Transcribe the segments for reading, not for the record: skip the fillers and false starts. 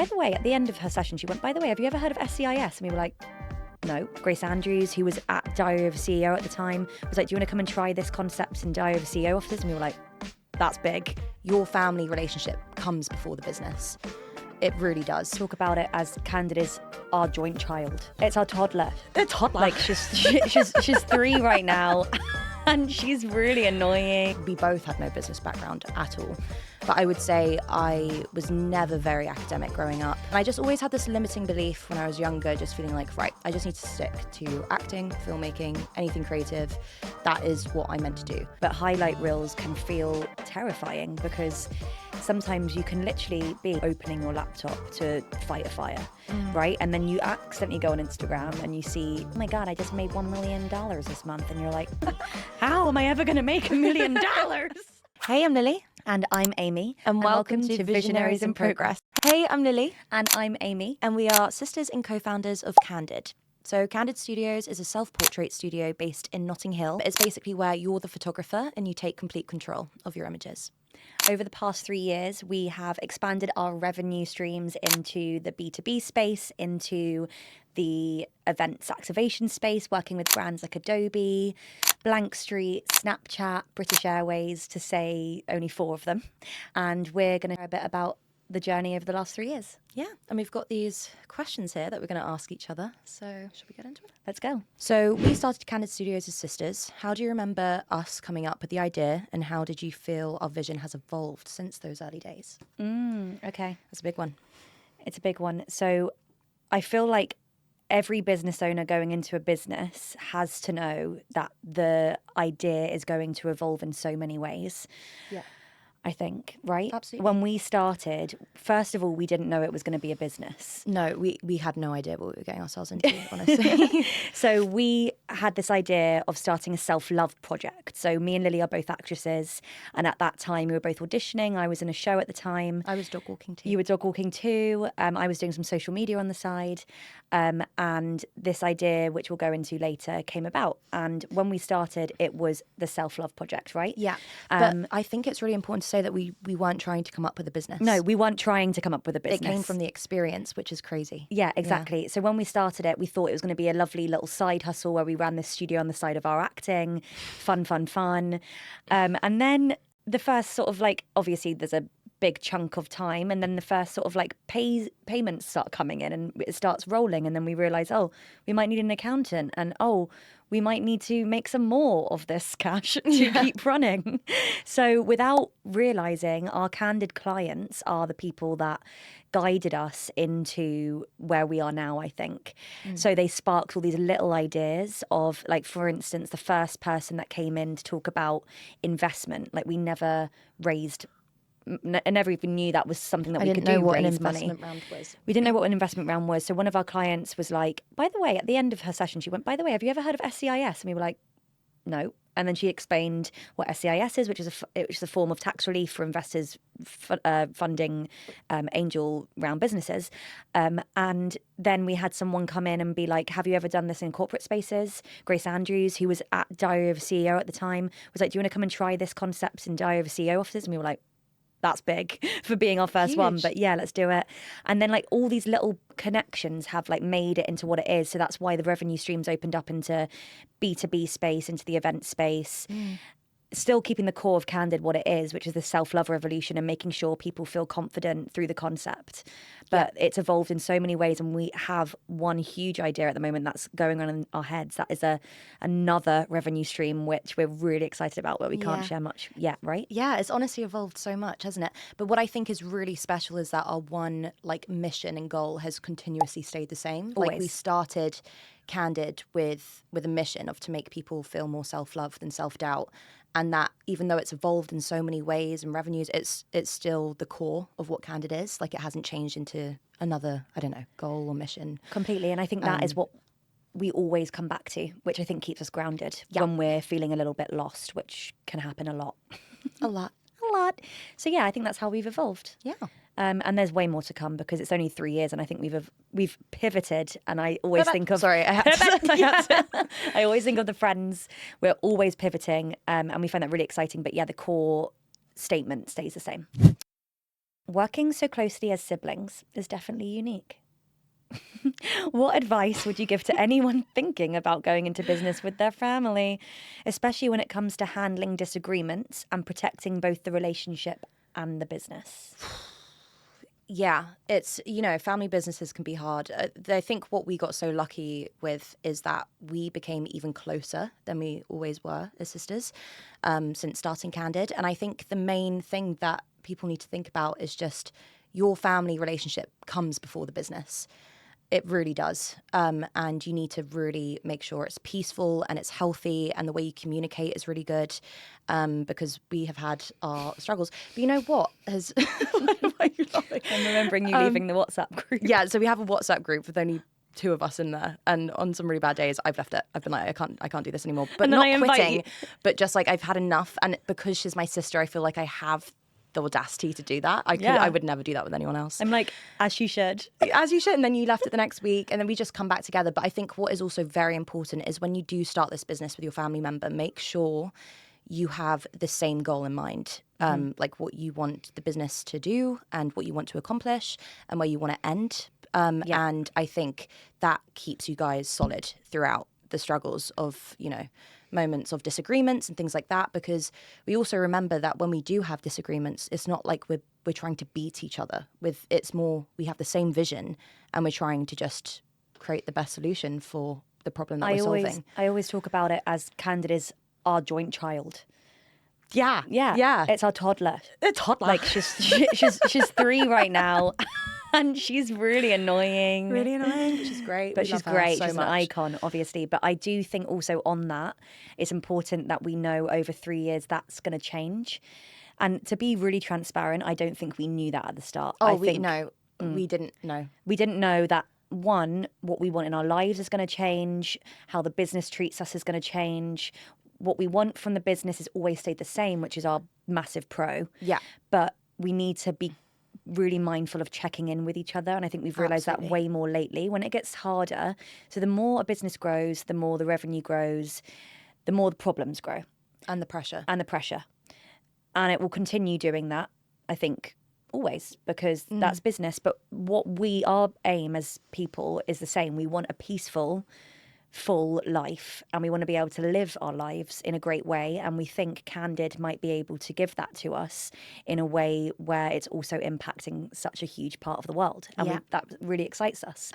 by the way, at the end of her session, she went, by the way, have you ever heard of SCIS? And we were like, no. Grace Andrews, who was at Diary of a CEO at the time, was like, do you want to come and try this concept in Diary of a CEO offices? And we were like, that's big. Your family relationship comes before the business. It really does. Talk about it as Candid is our joint child. It's our toddler. A toddler. Like she's 3 right now. And she's really annoying. We both had no business background at all. But I would say I was never very academic growing up. And I just always had this limiting belief when I was younger, just feeling like, right, I just need to stick to acting, filmmaking, anything creative. That is what I'm meant to do. But highlight reels can feel terrifying because sometimes you can literally be opening your laptop to fight a fire, right? And then you accidentally go on Instagram and you see, oh my God, I just made $1 million this month. And you're like, how am I ever going to make $1 million? Hey, I'm Lily. And I'm Aimee. And welcome to Visionaries in Progress. Hey, I'm Lily. And I'm Aimee. And we are sisters and co-founders of Candid. So Candid Studios is a self-portrait studio based in Notting Hill. It's basically where you're the photographer and you take complete control of your images. Over the past 3 years, we have expanded our revenue streams into the B2B space, into the events activation space, working with brands like Adobe, Blank Street, Snapchat, British Airways, to say only 4 of them. And we're going to hear a bit about the journey over the last 3 years. Yeah, and we've got these questions here that we're going to ask each other. So should we get into it? Let's go. So we started Candid Studios as sisters. How do you remember us coming up with the idea, and how did you feel our vision has evolved since those early days? Okay. That's a big one. It's a big one. So I feel like every business owner going into a business has to know that the idea is going to evolve in so many ways. Yeah. I think, right? Absolutely. When we started, first of all, we didn't know it was going to be a business. No, we had no idea what we were getting ourselves into, honestly. So we had this idea of starting a self-love project. So me and Lily are both actresses. And at that time, we were both auditioning. I was in a show at the time. I was dog walking too. You were dog walking too. I was doing some social media on the side. And this idea, which we'll go into later, came about. And when we started, it was the self-love project, right? Yeah. But I think it's really important to say that we weren't trying to come up with a business. No, we weren't trying to come up with a business. It came from the experience, which is crazy. Yeah, exactly. Yeah. So when we started it, we thought it was going to be a lovely little side hustle where we ran this studio on the side of our acting, fun. And then the first sort of like, obviously there's a big chunk of time, and then the first sort of like payments start coming in and it starts rolling, and then we realize, oh, we might need an accountant, and oh, we might need to make some more of this cash to keep running. So without realizing, our Candid clients are the people that guided us into where we are now, I think. So they sparked all these little ideas of, like, for instance, the first person that came in to talk about investment. Like, we never raised, I never even knew that was something that we could do. I didn't know what an raise investment money. round was. We didn't know what an investment round was. So one of our clients was like, by the way, at the end of her session, she went, by the way, have you ever heard of SCIS? And we were like, no. And then she explained what SCIS is, which is a form of tax relief for investors funding angel round businesses. And then we had someone come in and be like, have you ever done this in corporate spaces? Grace Andrews, who was at Diary of a CEO at the time, was like, do you want to come and try this concept in Diary of a CEO offices? And we were like, that's big for being our first one, but yeah, let's do it. And then like all these little connections have like made it into what it is. So that's why the revenue streams opened up into B2B space, into the event space. Still keeping the core of Candid what it is, which is the self-love revolution and making sure people feel confident through the concept. But it's evolved in so many ways, and we have one huge idea at the moment that's going on in our heads. That is another revenue stream, which we're really excited about, but we can't share much yet, right? Yeah, it's honestly evolved so much, hasn't it? But what I think is really special is that our one like mission and goal has continuously stayed the same. Always. Like, we started Candid with a mission of to make people feel more self-love than self-doubt. And that even though it's evolved in so many ways and revenues, it's still the core of what Candid is. Like, it hasn't changed into another, I don't know, goal or mission. Completely. And I think that is what we always come back to, which I think keeps us grounded when we're feeling a little bit lost, which can happen a lot. A lot. So yeah, I think that's how we've evolved. Yeah. And there's way more to come because it's only 3 years, and I think we've pivoted. And I always think of I had to. I always think of the Friends. We're always pivoting, and we find that really exciting. But yeah, the core statement stays the same. working so closely as siblings is definitely unique. What advice would you give to anyone thinking about going into business with their family, especially when it comes to handling disagreements and protecting both the relationship and the business? Yeah, it's, family businesses can be hard. I think what we got so lucky with is that we became even closer than we always were as sisters since starting Candid. And I think the main thing that people need to think about is just your family relationship comes before the business. It really does. And you need to really make sure it's peaceful and it's healthy and the way you communicate is really good because we have had our struggles. But you know what? Why are you laughing? I'm remembering you leaving the WhatsApp group. Yeah, so we have a WhatsApp group with only 2 of us in there. And on some really bad days, I've left it. I've been like, I can't do this anymore. But And then not I invite quitting, you. but just like I've had enough. And because she's my sister, I feel like I have the audacity to do that. I would never do that with anyone else. I'm like, as you should. As you should. And then you left it the next week and then we just come back together. But I think what is also very important is when you do start this business with your family member, make sure you have the same goal in mind, like what you want the business to do and what you want to accomplish and where you want to end. And I think that keeps you guys solid throughout the struggles of, moments of disagreements and things like that, because we also remember that when we do have disagreements, it's not like we're trying to beat each other. It's more we have the same vision and we're trying to just create the best solution for the problem that we're solving. I always talk about it as Candid is our joint child. Yeah. It's our toddler. A toddler. Like she's 3 right now. And she's really annoying. Really annoying, which is great. But We she's love her great. so She's much. an icon, obviously. But I do think also on that, it's important that we know over 3 years that's going to change. And to be really transparent, I don't think we knew that at the start. We didn't know. We didn't know that, one, what we want in our lives is going to change, how the business treats us is going to change. What we want from the business has always stayed the same, which is our massive pro. Yeah. But we need to be really mindful of checking in with each other. And I think we've realised that way more lately when it gets harder. So the more a business grows, the more the revenue grows, the more the problems grow. And the pressure. And it will continue doing that, I think, always, because that's business. But our aim as people is the same. We want a peaceful, full life and we want to be able to live our lives in a great way, and we think Candid might be able to give that to us in a way where it's also impacting such a huge part of the world, and that really excites us.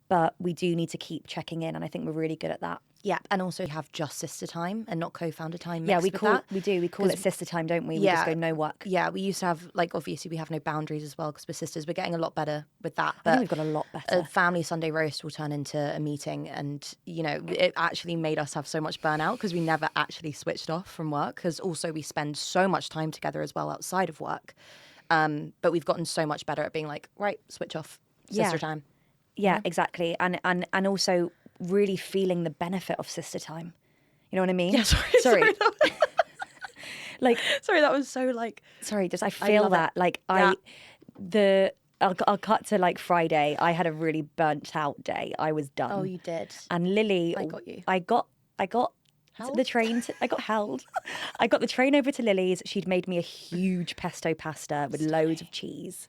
But we do need to keep checking in, and I think we're really good at that. Yeah, and also have just sister time and not co-founder time. We call it sister time, don't we? We just go no work. Yeah, we used to have, like, obviously we have no boundaries as well because we're sisters. We're getting a lot better with that. But I think we've got a lot better. A family Sunday roast will turn into a meeting, and it actually made us have so much burnout because we never actually switched off from work. Because also we spend so much time together as well outside of work. But we've gotten so much better at being like, right, switch off, sister time. Yeah, exactly. And also really feeling the benefit of sister time. You know what I mean? Yeah, sorry. Like, sorry, that was so like. Sorry, just I feel that. Like I'll cut to like Friday. I had a really burnt out day. I was done. Oh, you did. And Lily, I got you. I got the train. I got held. I got the train over to Lily's. She'd made me a huge pesto pasta with loads of cheese,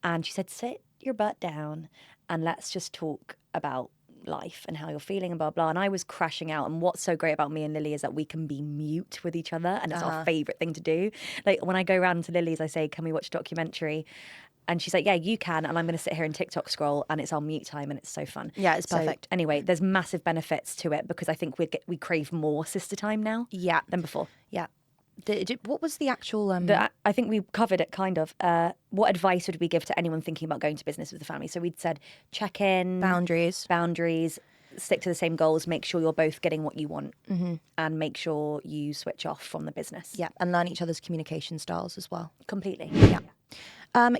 and she said, "Sit your butt down and let's just talk about life and how you're feeling and blah blah." And I was crashing out. And what's so great about me and Lily is that we can be mute with each other, and it's our favorite thing to do. Like when I go around to Lily's, I say, "Can we watch a documentary?" And she's like, "Yeah, you can." And I'm going to sit here and TikTok scroll, and it's our mute time, and it's so fun. Yeah, it's perfect. So, anyway, there's massive benefits to it because I think we crave more sister time now than before. Yeah. What was the actual... I think we covered it kind of. What advice would we give to anyone thinking about going to business with the family? So we'd said check in. Boundaries. Stick to the same goals. Make sure you're both getting what you want. And make sure you switch off from the business. Yeah, and learn each other's communication styles as well. Completely. Yeah.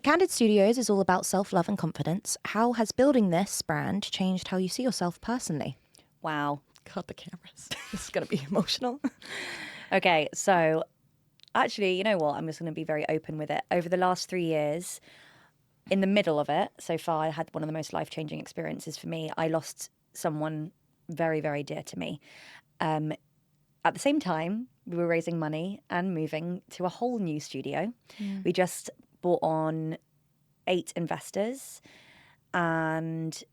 Candid Studios is all about self-love and confidence. How has building this brand changed how you see yourself personally? Wow. God, the cameras. This is going to be emotional. Okay, so actually, you know what? I'm just going to be very open with it. Over the last 3 years, in the middle of it, so far, I had one of the most life-changing experiences for me. I lost someone very, very dear to me. At the same time, we were raising money and moving to a whole new studio. We just brought on 8 investors, and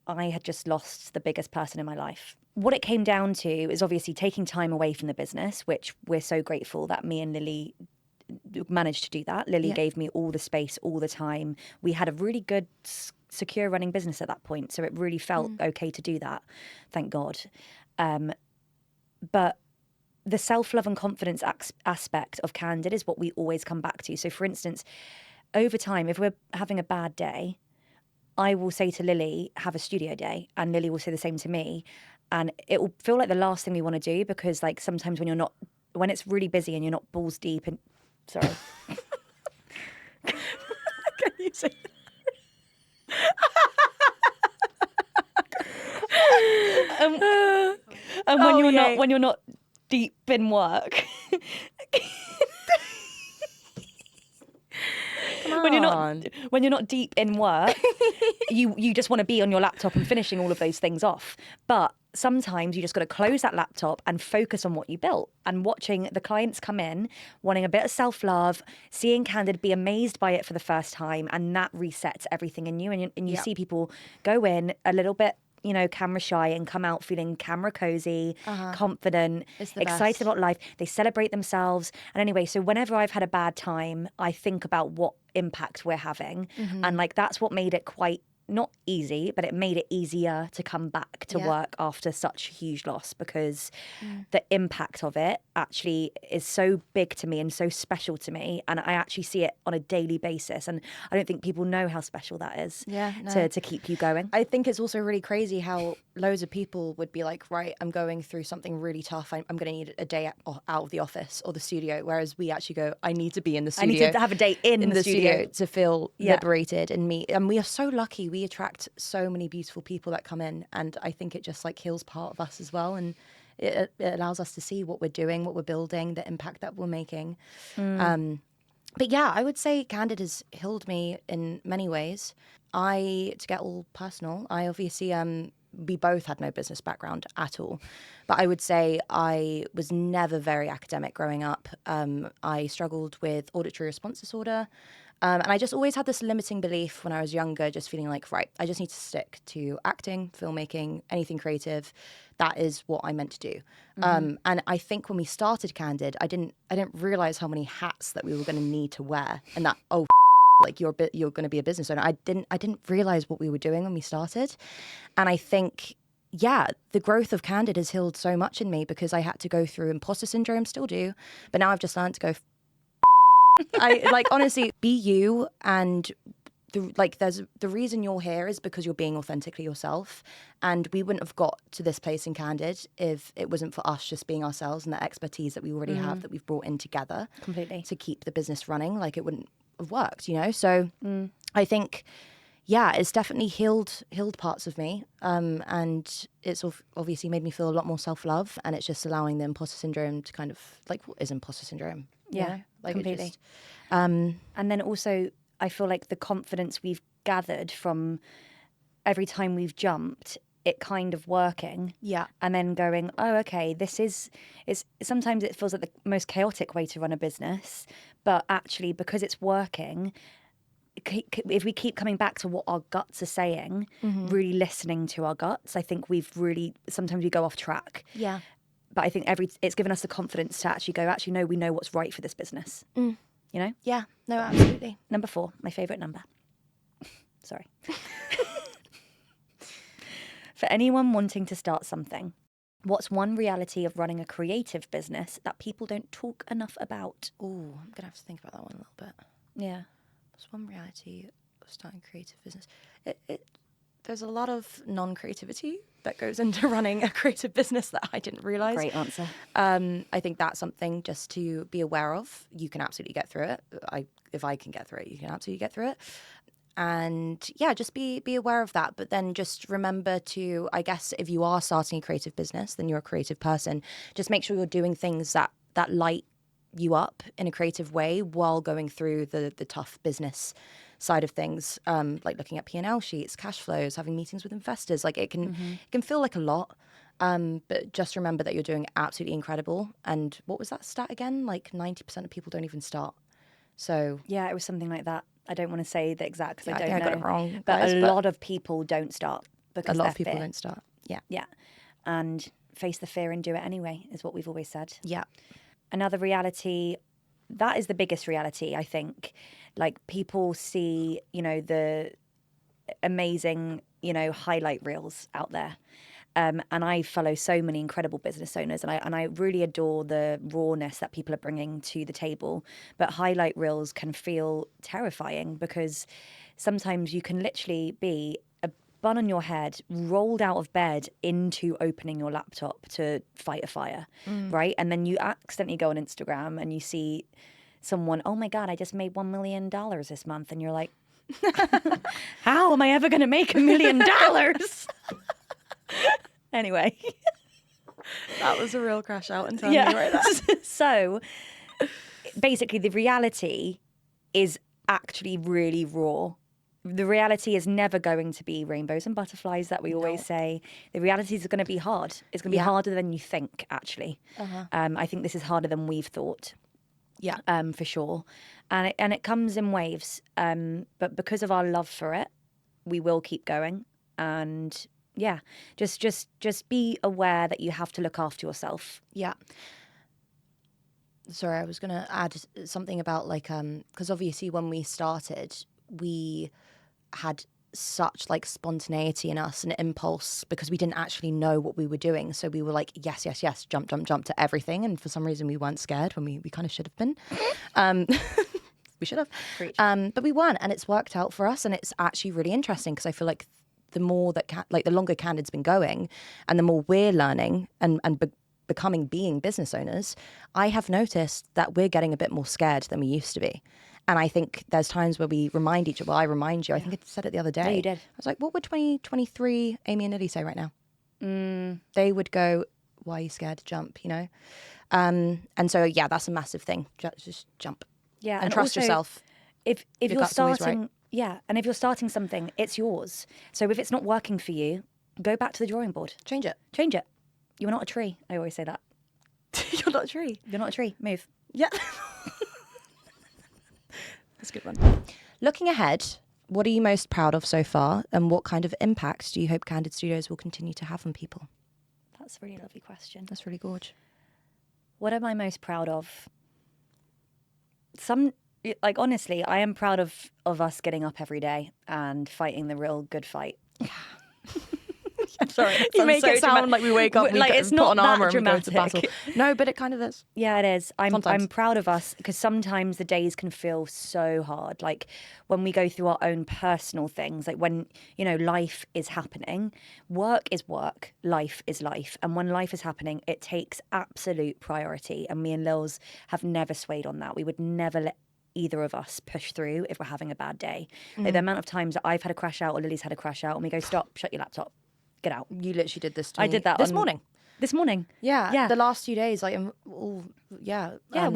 I had just lost the biggest person in my life. What it came down to is obviously taking time away from the business, which we're so grateful that me and Lily managed to do that. Lily gave me all the space, all the time. We had a really good, secure running business at that point, so it really felt okay to do that. Thank God. But the self-love and confidence aspect of Candid is what we always come back to. So, for instance, over time, if we're having a bad day, I will say to Lily, have a studio day, and Lily will say the same to me. And it will feel like the last thing we want to do, because like sometimes when it's really busy and you're not balls deep in, sorry. Can you say and when you're not deep in work. When you're not deep in work, you just want to be on your laptop and finishing all of those things off. But sometimes you just got to close that laptop and focus on what you built. And watching the clients come in, wanting a bit of self-love, seeing Candid, be amazed by it for the first time, and that resets everything in you. And you see people go in a little bit, camera shy, and come out feeling camera cozy, confident, excited about life. They celebrate themselves. And anyway, so whenever I've had a bad time, I think about what impact we're having. And like, that's what made it quite not easy, but it made it easier to come back to work after such a huge loss, because the impact of it actually is so big to me and so special to me, and I actually see it on a daily basis, and I don't think people know how special that is to keep you going. I think it's also really crazy how loads of people would be like, right, I'm going through something really tough, I'm going to need a day out of the office or the studio, whereas we actually go, I need to be in the studio. I need to have a day in the studio to feel liberated and meet. And we are so lucky. We attract so many beautiful people that come in, and I think it just like heals part of us as well, and it allows us to see what we're doing, what we're building, the impact that we're making. But yeah, I would say Candid has healed me in many ways. To get all personal, I obviously we both had no business background at all, but I would say I was never very academic growing up. I struggled with auditory response disorder. And I just always had this limiting belief when I was younger, just feeling like, right, I just need to stick to acting, filmmaking, anything creative. That is what I'm meant to do. And I think when we started Candid, I didn't realize how many hats that we were going to need to wear, and that like you're going to be a business owner. I didn't realize what we were doing when we started, and I think. Yeah, the growth of Candid has healed so much in me, because I had to go through imposter syndrome, still do, but now I've just learned to go. I like, honestly, be you, and there's the reason you're here is because you're being authentically yourself, and we wouldn't have got to this place in Candid if it wasn't for us just being ourselves and the expertise that we already have, that we've brought in together completely to keep the business running. Like, it wouldn't have worked, So I think. Yeah, it's definitely healed parts of me, and it's obviously made me feel a lot more self-love, and it's just allowing the imposter syndrome to kind of, like, what is imposter syndrome? Yeah, like completely. Just, and then also, I feel like the confidence we've gathered from every time we've jumped, it kind of working, and then going, oh, okay, sometimes it feels like the most chaotic way to run a business, but actually, because it's working, if we keep coming back to what our guts are saying, really listening to our guts, I think sometimes we go off track. Yeah. But I think it's given us the confidence to actually go, no, we know what's right for this business. Yeah, no, absolutely. Number 4, my favourite number. Sorry. For anyone wanting to start something, what's one reality of running a creative business that people don't talk enough about? Oh, I'm going to have to think about that one a little bit. Yeah. What's one reality of starting a creative business? There's a lot of non-creativity that goes into running a creative business that I didn't realise. Great answer. I think that's something just to be aware of. You can absolutely get through it. If I can get through it, you can absolutely get through it. And yeah, just be aware of that. But then just remember to, I guess, if you are starting a creative business, then you're a creative person. Just make sure you're doing things that light you up in a creative way while going through the tough business side of things, like looking at P&L sheets, cash flows, having meetings with investors. Like, it can feel like a lot, but just remember that you're doing absolutely incredible. And what was that stat again? Like 90% of people don't even start. So Yeah, it was something like that. I don't want to say the exact because I don't think know. I got it wrong, but guys, a but lot of people don't start because a lot they're of people fear. don't start. Yeah. Yeah. And face the fear and do it anyway is what we've always said. Yeah. Another reality, that is the biggest reality, I think. Like people see, the amazing, highlight reels out there. And I follow so many incredible business owners, and I really adore the rawness that people are bringing to the table. But highlight reels can feel terrifying because sometimes you can literally be a bun on your head, rolled out of bed into opening your laptop to fight a fire, right? And then you accidentally go on Instagram and you see someone, oh my God, I just made $1 million this month. And you're like, how am I ever going to make $1 million? Anyway. That was a real crash out internally right there. So basically the reality is actually really raw. The reality is never going to be rainbows and butterflies that we always say. The reality is going to be hard. It's going to be harder than you think, actually. I think this is harder than we've thought. Yeah. For sure. And it comes in waves. But because of our love for it, we will keep going. And yeah, just be aware that you have to look after yourself. Yeah. Sorry, I was going to add something about like, because obviously when we started, we had such like spontaneity in us and impulse because we didn't actually know what we were doing. So we were like, yes, yes, yes, jump, jump, jump to everything. And for some reason we weren't scared when we kind of should have been. We should have. But we weren't. And it's worked out for us. And it's actually really interesting because I feel like the more that, the longer Candid's been going and the more we're learning and becoming being business owners, I have noticed that we're getting a bit more scared than we used to be. And I think there's times where we remind each other. Well, I remind you. I think I said it the other day. Yeah, you did. I was like, what would 2023 Aimee and Lily say right now? They would go, why are you scared to jump, And so, yeah, that's a massive thing. Just jump. Yeah, And trust also, yourself. If Your you're gut's always starting, right. yeah, and if you're starting something, it's yours. So if it's not working for you, go back to the drawing board. Change it. Change it. You're not a tree. I always say that. You're not a tree. You're not a tree. Move. Yeah. That's a good one. Looking ahead, what are you most proud of so far? And what kind of impact do you hope Candid Studios will continue to have on people? That's a really lovely question. That's really gorgeous. What am I most proud of? Honestly, I am proud of us getting up every day and fighting the real good fight. I'm sorry. You make it sound like we wake up, like it's not put on armor that and we go to battle. dramatic. No, but it kind of is. Yeah, it is. I'm Sometimes. proud of us because sometimes the days can feel so hard. Like when we go through our own personal things, like when, life is happening, work is work, life is life. And when life is happening, it takes absolute priority. And me and Lils have never swayed on that. We would never let either of us push through if we're having a bad day. Like the amount of times that I've had a crash out or Lily's had a crash out and we go, stop, shut your laptop, get out. You literally did this to me. I did that this morning. This morning. Yeah. Yeah. The last few days, we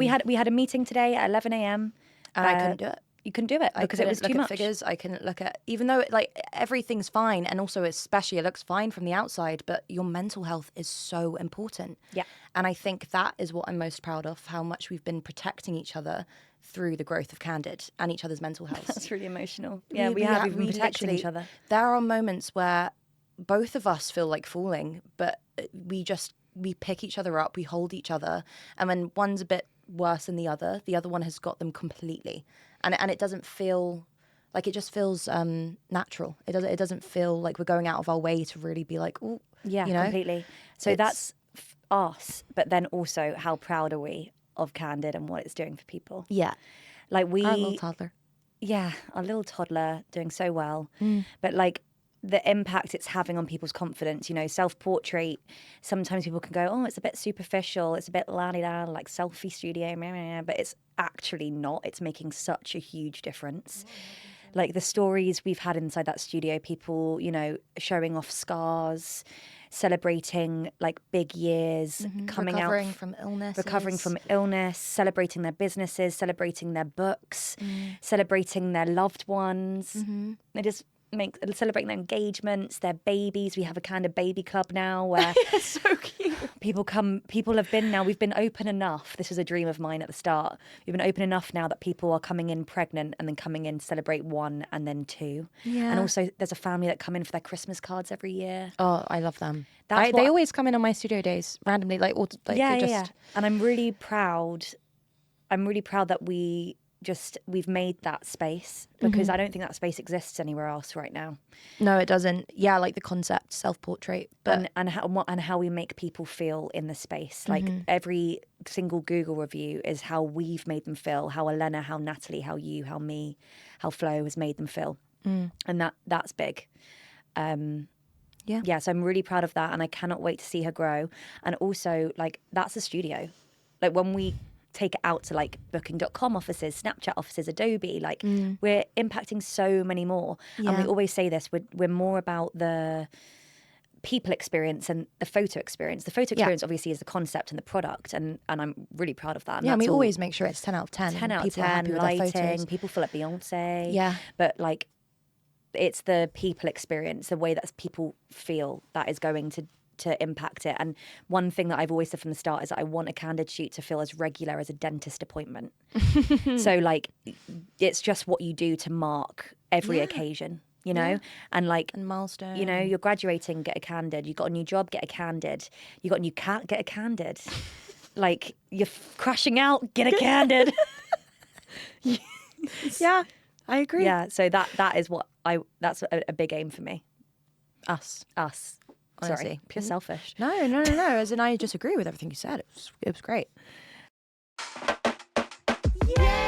had a meeting today at 11 a.m. and I couldn't do it. You couldn't do it because it was too much. Figures. I couldn't look at, even though everything's fine, and also especially it looks fine from the outside, but your mental health is so important. Yeah. And I think that is what I'm most proud of, how much we've been protecting each other through the growth of Candid and each other's mental health. That's really emotional. Yeah, we've been protecting each other. There are moments where both of us feel like falling, but we pick each other up, we hold each other, and when one's a bit worse than the other one has got them completely. And it doesn't feel like, it just feels natural. It doesn't feel like we're going out of our way to really be like, oh, yeah, completely. So that's us, but then also how proud are we of Candid and what it's doing for people? Yeah, like our little toddler. Yeah, our little toddler doing so well, but like the impact it's having on people's confidence, self-portrait. Sometimes people can go, oh, it's a bit superficial, it's a bit la-di-da, like selfie studio, but it's actually not. It's making such a huge difference. Like the stories we've had inside that studio, people, showing off scars, celebrating like big years, coming recovering out from illness, celebrating their businesses, celebrating their books, celebrating their loved ones. celebrating their engagements, their babies. We have a kind of baby club now where It's so cute. people have been now, we've been open enough. This was a dream of mine at the start. We've been open enough now that people are coming in pregnant and then coming in to celebrate 1 and then 2. Yeah. And also there's a family that come in for their Christmas cards every year. Oh, I love them. That's They always come in on my studio days randomly, like, or, like Yeah, they just... yeah. And I'm really proud that we've made that space, because I don't think that space exists anywhere else right now. No, it doesn't. Yeah, like the concept self-portrait, but And how we make people feel in the space. Like every single Google review is how we've made them feel, how Elena, how Natalie, how you, how me, how Flo has made them feel. And that's big. Yeah, so I'm really proud of that, and I cannot wait to see her grow. And also, like, that's a studio. Like, when we take it out to like booking.com offices, Snapchat offices, Adobe, like we're impacting so many more. And we always say this, we're more about the people experience and the photo experience. The photo experience obviously is the concept and the product, and I'm really proud of that. And yeah, and we that's always make sure it's 10 out of 10. 10 out of People are 10, happy with their lighting, photos. people feel like Beyonce. Yeah. But like, it's the people experience, the way that people feel, that is going to impact it. And one thing that I've always said from the start is that I want a Candid shoot to feel as regular as a dentist appointment. So like, it's just what you do to mark every occasion, you know? And like, And milestone. you know, you're graduating, get a Candid. You got a new job, get a Candid. You got a new cat, get a Candid. Like, you're crashing out, get a Candid. Yeah, I agree. Yeah, so that is what that's a big aim for me. Us. Sorry, Honestly. pure selfish. No. As in, I just agree with everything you said. It was great. Yay!